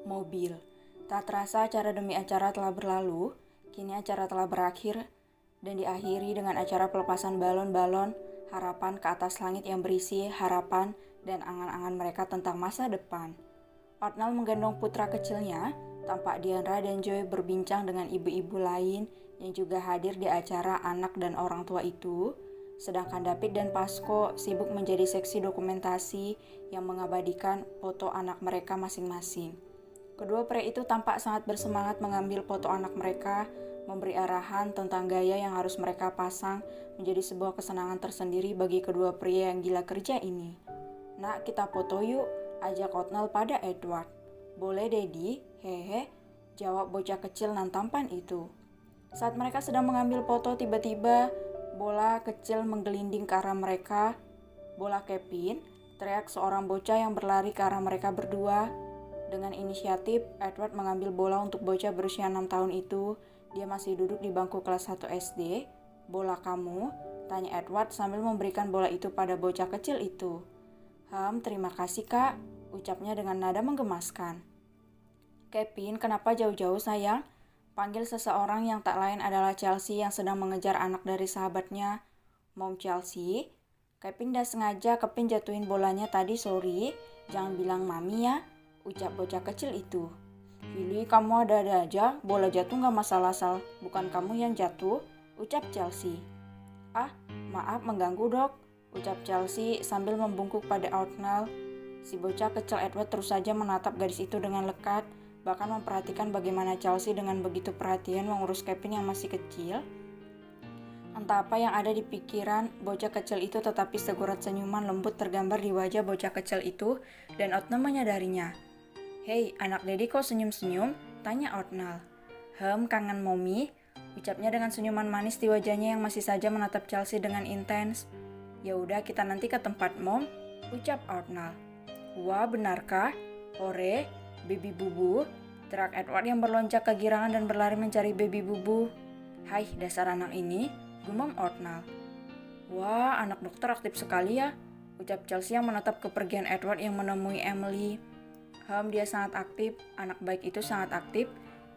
Mobil. Tak terasa acara demi acara telah berlalu, kini acara telah berakhir dan diakhiri dengan acara pelepasan balon-balon harapan ke atas langit yang berisi harapan dan angan-angan mereka tentang masa depan. Otnal menggendong putra kecilnya, tampak Diandra dan Joy berbincang dengan ibu-ibu lain yang juga hadir di acara anak dan orang tua itu. Sedangkan David dan Pasco sibuk menjadi seksi dokumentasi yang mengabadikan foto anak mereka masing-masing. Kedua pria itu tampak sangat bersemangat mengambil foto anak mereka, memberi arahan tentang gaya yang harus mereka pasang menjadi sebuah kesenangan tersendiri bagi kedua pria yang gila kerja ini. "Nak, kita foto yuk," ajak Otnal pada Edward. "Boleh, Daddy, hehe," jawab bocah kecil nan tampan itu. Saat mereka sedang mengambil foto, tiba-tiba bola kecil menggelinding ke arah mereka. "Bola Kevin," teriak seorang bocah yang berlari ke arah mereka berdua. Dengan inisiatif, Edward mengambil bola untuk bocah berusia 6 tahun itu. Dia masih duduk di bangku kelas 1 SD. "Bola kamu?" tanya Edward sambil memberikan bola itu pada bocah kecil itu. Terima kasih kak," ucapnya dengan nada menggemaskan. "Kevin, kenapa jauh-jauh sayang?" panggil seseorang yang tak lain adalah Chelsea yang sedang mengejar anak dari sahabatnya. "Mom Chelsea, Kevin dah sengaja Kevin jatuhin bolanya tadi, sorry. Jangan bilang mami ya," ucap bocah kecil itu. "Willy, kamu ada-ada aja, bola jatuh gak masalah asal bukan kamu yang jatuh," ucap Chelsea. Maaf mengganggu dok," ucap Chelsea sambil membungkuk pada Otnal. Si bocah kecil Edward terus saja menatap gadis itu dengan lekat, bahkan memperhatikan bagaimana Chelsea dengan begitu perhatian mengurus Kevin yang masih kecil. Entah apa yang ada di pikiran bocah kecil itu, tetapi segurat senyuman lembut tergambar di wajah bocah kecil itu dan Otnal menyadarinya. "Hei, anak Dedi kok senyum-senyum?" tanya Otnal. Kangen Mommy," ucapnya dengan senyuman manis di wajahnya yang masih saja menatap Chelsea dengan intens. "Ya udah, kita nanti ke tempat Mom," ucap Otnal. "Wah, benarkah? Hore, baby bubu," teriak Edward yang berloncat kegirangan dan berlari mencari baby bubu. "Hai, dasar anak ini," gumam Otnal. "Wah, anak dokter aktif sekali ya," ucap Chelsea yang menatap kepergian Edward yang menemui Emily. Dia sangat aktif, anak baik itu sangat aktif,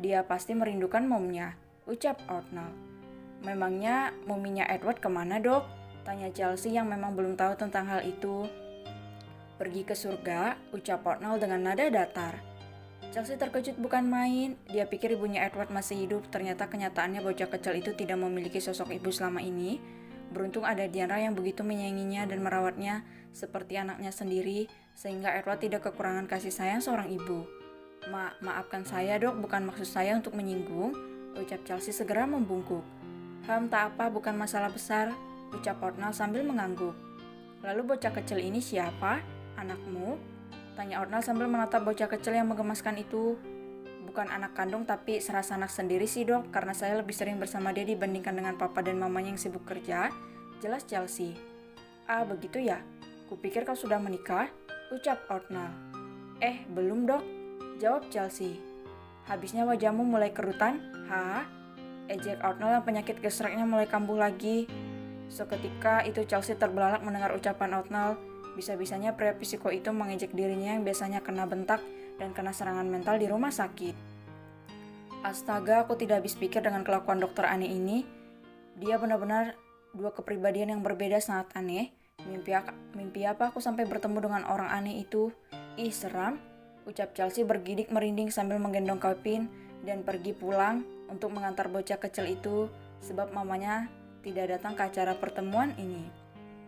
dia pasti merindukan momnya, ucap Otnal. "Memangnya mominya Edward kemana dok?" tanya Chelsea yang memang belum tahu tentang hal itu. "Pergi ke surga," ucap Otnal dengan nada datar. Chelsea terkejut bukan main, dia pikir ibunya Edward masih hidup, ternyata kenyataannya bocah kecil itu tidak memiliki sosok ibu selama ini. Beruntung ada Diandra yang begitu menyayanginya dan merawatnya seperti anaknya sendiri, sehingga Edward tidak kekurangan kasih sayang seorang ibu. Maafkan saya dok, bukan maksud saya untuk menyinggung," ucap Chelsea segera membungkuk. Tak apa, bukan masalah besar," ucap Otnal sambil mengangguk. "Lalu bocah kecil ini siapa? Anakmu?" tanya Otnal sambil menatap bocah kecil yang menggemaskan itu. "Bukan anak kandung, tapi serasa anak sendiri sih dok, karena saya lebih sering bersama dia dibandingkan dengan papa dan mamanya yang sibuk kerja," jelas Chelsea. Begitu ya? Kupikir kau sudah menikah," ucap Otnal. Belum dok," jawab Chelsea. "Habisnya wajahmu mulai kerutan, ejek Otnal yang penyakit gesreknya mulai kambuh lagi. Seketika itu Chelsea terbelalak mendengar ucapan Otnal. Bisa-bisanya pria psiko itu mengejek dirinya yang biasanya kena bentak dan kena serangan mental di rumah sakit. Astaga, aku tidak habis pikir dengan kelakuan dokter aneh ini. Dia benar-benar dua kepribadian yang berbeda, sangat aneh. Mimpi apa aku sampai bertemu dengan orang aneh itu? Ih, seram, ucap Chelsea bergidik merinding sambil menggendong Kevin dan pergi pulang untuk mengantar bocah kecil itu sebab mamanya tidak datang ke acara pertemuan ini.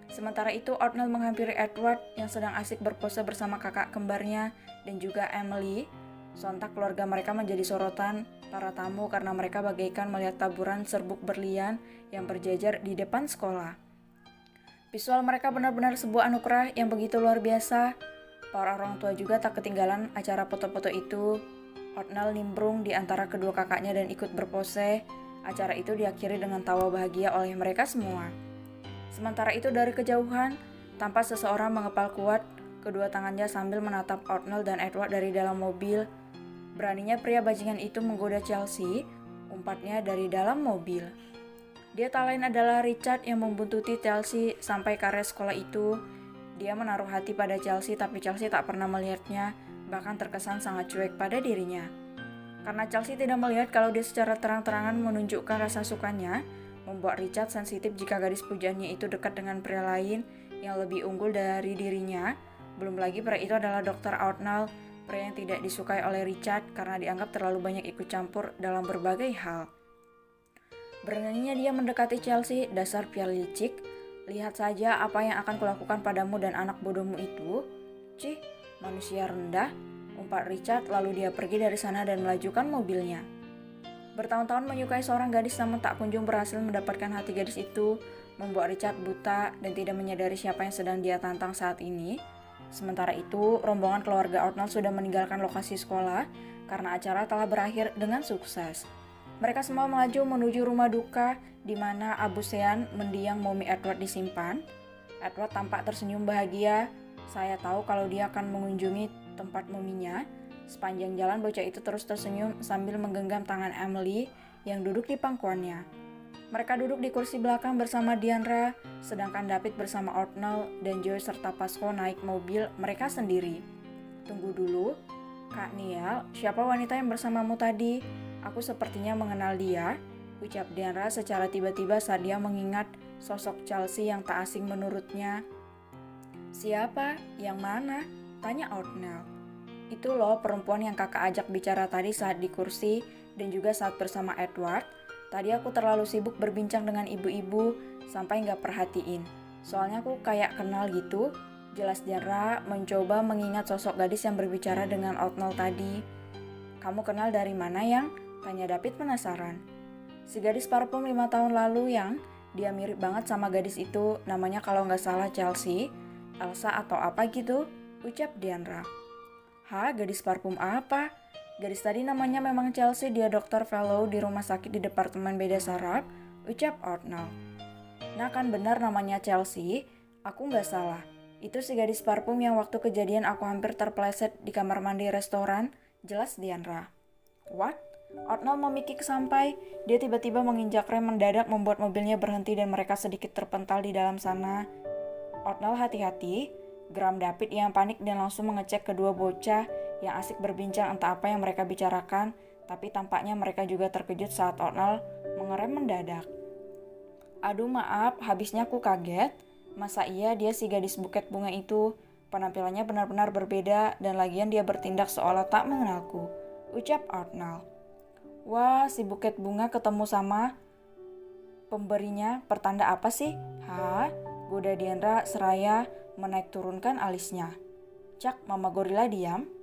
Sementara itu, Otnal menghampiri Edward yang sedang asik berpose bersama kakak kembarnya dan juga Emily. Sontak keluarga mereka menjadi sorotan para tamu karena mereka bagaikan melihat taburan serbuk berlian yang berjejer di depan sekolah. Visual mereka benar-benar sebuah anugerah yang begitu luar biasa. Para orang tua juga tak ketinggalan acara foto-foto itu. Otnal nimbrung di antara kedua kakaknya dan ikut berpose. Acara itu diakhiri dengan tawa bahagia oleh mereka semua. Sementara itu dari kejauhan, Tanpa seseorang mengepal kuat kedua tangannya sambil menatap Arnold dan Edward dari dalam mobil. Beraninya pria bajingan itu menggoda Chelsea, umpatnya dari dalam mobil. Dia tak lain adalah Richard yang membuntuti Chelsea sampai ke area sekolah itu. Dia menaruh hati pada Chelsea, tapi Chelsea tak pernah melihatnya, bahkan terkesan sangat cuek pada dirinya. Karena Chelsea tidak melihat kalau dia secara terang-terangan menunjukkan rasa sukanya, membuat Richard sensitif jika gadis pujaannya itu dekat dengan pria lain yang lebih unggul dari dirinya. Belum lagi pria itu adalah Dr. Arnold, pria yang tidak disukai oleh Richard karena dianggap terlalu banyak ikut campur dalam berbagai hal. Beraninya dia mendekati Chelsea, dasar pria licik. Lihat saja apa yang akan kulakukan padamu dan anak bodohmu itu. Cih, manusia rendah, umpat Richard, lalu dia pergi dari sana dan melajukan mobilnya. Bertahun-tahun menyukai seorang gadis namun tak kunjung berhasil mendapatkan hati gadis itu, membuat Richard buta dan tidak menyadari siapa yang sedang dia tantang saat ini. Sementara itu, rombongan keluarga Arnold sudah meninggalkan lokasi sekolah karena acara telah berakhir dengan sukses. Mereka semua melaju menuju rumah duka di mana Abu Sean mendiang mumi Edward disimpan. Edward tampak tersenyum bahagia. Saya tahu kalau dia akan mengunjungi tempat muminya. Sepanjang jalan bocah itu terus tersenyum sambil menggenggam tangan Emily yang duduk di pangkuannya. Mereka duduk di kursi belakang bersama Diandra, sedangkan David bersama Arnold dan Joy serta Pasco naik mobil mereka sendiri. Tunggu dulu, Kak Niel, siapa wanita yang bersamamu tadi? Aku sepertinya mengenal dia, ucap Diandra secara tiba-tiba saat dia mengingat sosok Chelsea yang tak asing menurutnya. Siapa? Yang mana? Tanya Arnold. Itu loh perempuan yang kakak ajak bicara tadi saat di kursi dan juga saat bersama Edward. Tadi aku terlalu sibuk berbincang dengan ibu-ibu sampai gak perhatiin. Soalnya aku kayak kenal gitu. Jelas Diandra mencoba mengingat sosok gadis yang berbicara dengan Arnold tadi. Kamu kenal dari mana yang? Tanya David penasaran. Si gadis parfum 5 tahun lalu yang dia mirip banget sama gadis itu. Namanya kalau gak salah Chelsea, Elsa atau apa gitu, ucap Diandra. Hah, gadis parfum apa? Gadis tadi namanya memang Chelsea, dia dokter fellow di rumah sakit di Departemen Beda Saraf, ucap Arnold. Nah kan benar namanya Chelsea, aku nggak salah. Itu si gadis parfum yang waktu kejadian aku hampir terpeleset di kamar mandi restoran, jelas Diandra. What? Arnold memikik sampai dia tiba-tiba menginjak rem mendadak membuat mobilnya berhenti dan mereka sedikit terpental di dalam sana. Arnold hati-hati, geram David yang panik dan langsung mengecek kedua bocah yang asik berbincang entah apa yang mereka bicarakan, tapi tampaknya mereka juga terkejut saat Arnold mengerem mendadak. Aduh maaf, habisnya aku kaget. Masa iya dia si gadis buket bunga itu? Penampilannya benar-benar berbeda dan lagian dia bertindak seolah tak mengenalku, ucap Arnold. Wah, si buket bunga ketemu sama pemberinya, pertanda apa sih? Hah? Goda Diandra seraya menaik turunkan alisnya. Cak, Mama Gorila diam.